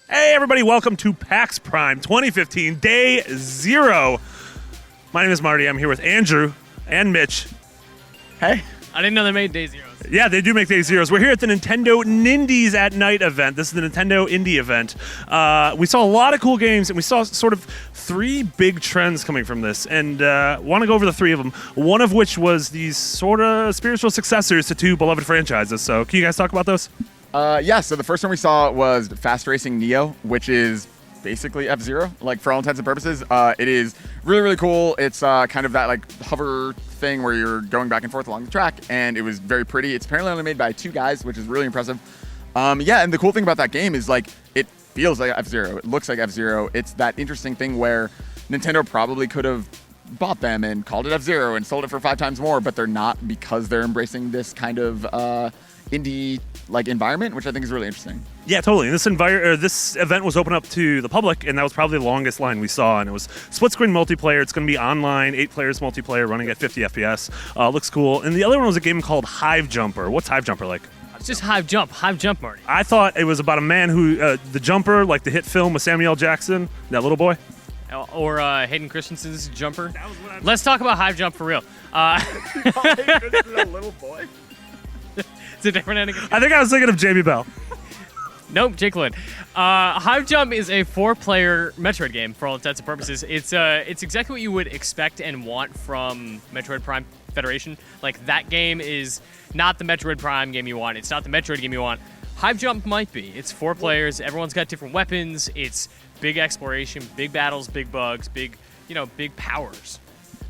Hey everybody, welcome to PAX Prime 2015, Day 0. My name is Marty, I'm here with Andrew and Mitch. Hey. I didn't know they made Day Zeros. Yeah, they do make Day Zeros. We're here at the Nintendo Nindies at Night event. This is the Nintendo Indie event. We saw a lot of cool games, and we saw sort of three big trends coming from this, and want to go over the three of them, one of which was these sort of spiritual successors to two beloved franchises. So can you guys talk about those? Yeah, so the first one we saw was Fast Racing Neo, which is basically F-Zero, like for all intents and purposes. It is really, really cool. It's kind of that like hover thing where you're going back and forth along the track, and it was very pretty. It's apparently only made by two guys, which is really impressive. Yeah, and the cool thing about that game is like it feels like F-Zero. It looks like F-Zero. It's that interesting thing where Nintendo probably could have bought them and called it F-Zero and sold it for 5 times more, but they're not, because they're embracing this kind of indie like environment, which I think is really interesting. Yeah, totally. This event was open up to the public, and that was probably the longest line we saw. And it was split-screen multiplayer. It's going to be online, 8 players multiplayer, running at 50 FPS. Looks cool. And the other one was a game called Hive Jumper. What's Hive Jumper like? It's just Hive Jump, Marty. I thought it was about a man who, the Jumper, like the hit film with Samuel L. Jackson, that little boy. Or Hayden Christensen's Jumper. Let's talk about Hive Jump for real. Hayden Christensen a little boy? It's a different ending. I think I was thinking of Jamie Bell. Nope, Jake Lynn. Hive Jump is a 4-player Metroid game for all intents and purposes. It's exactly what you would expect and want from Metroid Prime Federation. Like, that game is not the Metroid Prime game you want. It's not the Metroid game you want. Hive Jump might be. It's 4 players. Everyone's got different weapons. It's big exploration, big battles, big bugs, big powers.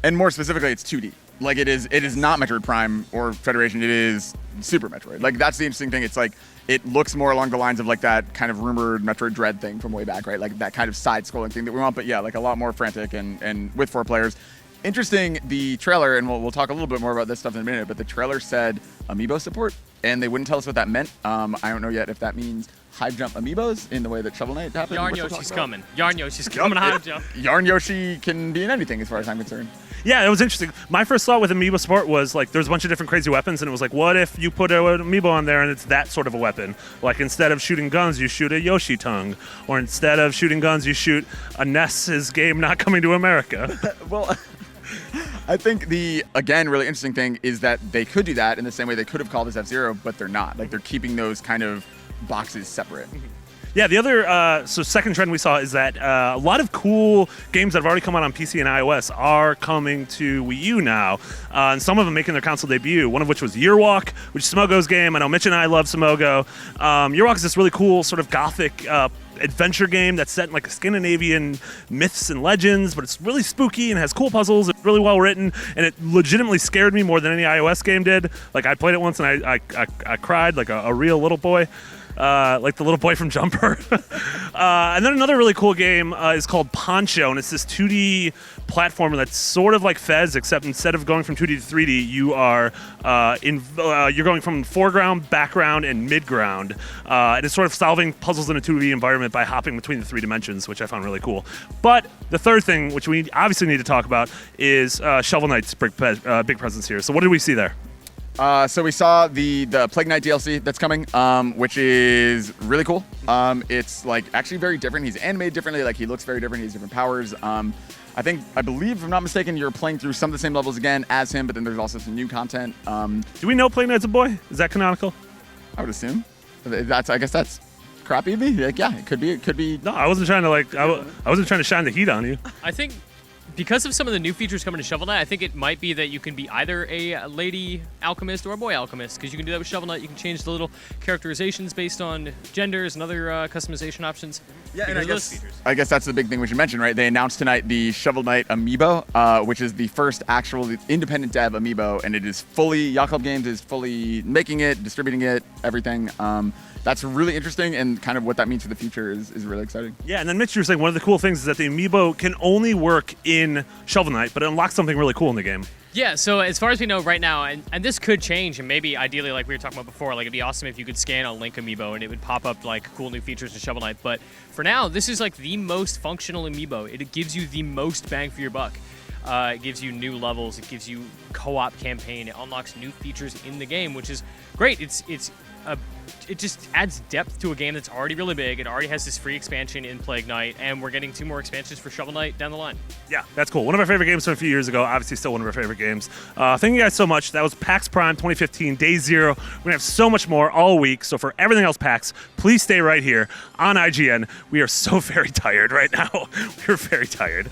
And more specifically, it's 2D. Like it is not Metroid Prime or Federation. It is Super Metroid. Like that's the interesting thing. It's like it looks more along the lines of like that kind of rumored Metroid Dread thing from way back, right? Like that kind of side-scrolling thing that we want. But yeah, like a lot more frantic and with 4 players. Interesting. The trailer, and we'll talk a little bit more about this stuff in a minute. But the trailer said amiibo support, and they wouldn't tell us what that meant. I don't know yet if that means Hive Jump amiibos in the way that Shovel Knight happened. Yarn Yoshi's coming. Yarn Yoshi's coming. Hive Jump. Yarn Yoshi can be in anything as far as I'm concerned. Yeah, it was interesting. My first thought with amiibo support was like there's a bunch of different crazy weapons, and it was like, what if you put an amiibo on there and it's that sort of a weapon? Like instead of shooting guns, you shoot a Yoshi tongue, or instead of shooting guns, you shoot a Ness's game not coming to America. Well, I think the, again, really interesting thing is that they could do that in the same way they could have called this F-Zero, but they're not. Like they're keeping those kind of boxes separate. Yeah, the other second trend we saw is that a lot of cool games that have already come out on PC and iOS are coming to Wii U now, and some of them making their console debut, one of which was Yearwalk, which is Smogo's game. I know Mitch and I love Smogo. Yearwalk is this really cool sort of gothic adventure game that's set in like Scandinavian myths and legends, but it's really spooky and has cool puzzles. It's really well written, and it legitimately scared me more than any iOS game did. Like I played it once and I cried like a real little boy. Like the little boy from Jumper. And then another really cool game is called Poncho, and it's this 2D platformer that's sort of like Fez, except instead of going from 2D to 3D, you are you're going from foreground, background, and midground. And it's sort of solving puzzles in a 2D environment by hopping between the 3 dimensions, which I found really cool. But the third thing, which we obviously need to talk about, is Shovel Knight's big presence here. So what did we see there? So we saw the Plague Knight DLC that's coming, which is really cool. It's like actually very different. He's animated differently. Like he looks very different. He has different powers. I believe, if I'm not mistaken, you're playing through some of the same levels again as him, but then there's also some new content. Do we know Plague Knight's a boy? Is that canonical? I would assume. I guess that's crappy of me. Like, yeah, it could be. No, I wasn't trying to I wasn't trying to shine the heat on you. I think because of some of the new features coming to Shovel Knight, I think it might be that you can be either a lady alchemist or a boy alchemist, because you can do that with Shovel Knight. You can change the little characterizations based on genders and other customization options. Yeah, and I guess that's the big thing we should mention, right? They announced tonight the Shovel Knight amiibo, which is the first actual independent dev amiibo, and it is fully, Yacht Club Games is fully making it, distributing it, everything. That's really interesting, and kind of what that means for the future is really exciting. Yeah, and then Mitch, you were saying one of the cool things is that the amiibo can only work in Shovel Knight, but it unlocks something really cool in the game. Yeah, so as far as we know right now, and this could change, and maybe ideally, like we were talking about before, like it'd be awesome if you could scan a Link amiibo and it would pop up like cool new features in Shovel Knight. But for now, this is like the most functional amiibo. It gives you the most bang for your buck. It gives you new levels. It gives you co-op campaign. It unlocks new features in the game, which is great. It's a it just adds depth to a game that's already really big. It already has this free expansion in Plague Knight, and we're getting 2 more expansions for Shovel Knight down the line. Yeah, that's cool. One of our favorite games from a few years ago. Obviously, still one of our favorite games. Thank you guys so much. That was PAX Prime 2015, Day 0. We're going to have so much more all week. So for everything else PAX, please stay right here on IGN. We are so very tired right now. We're very tired.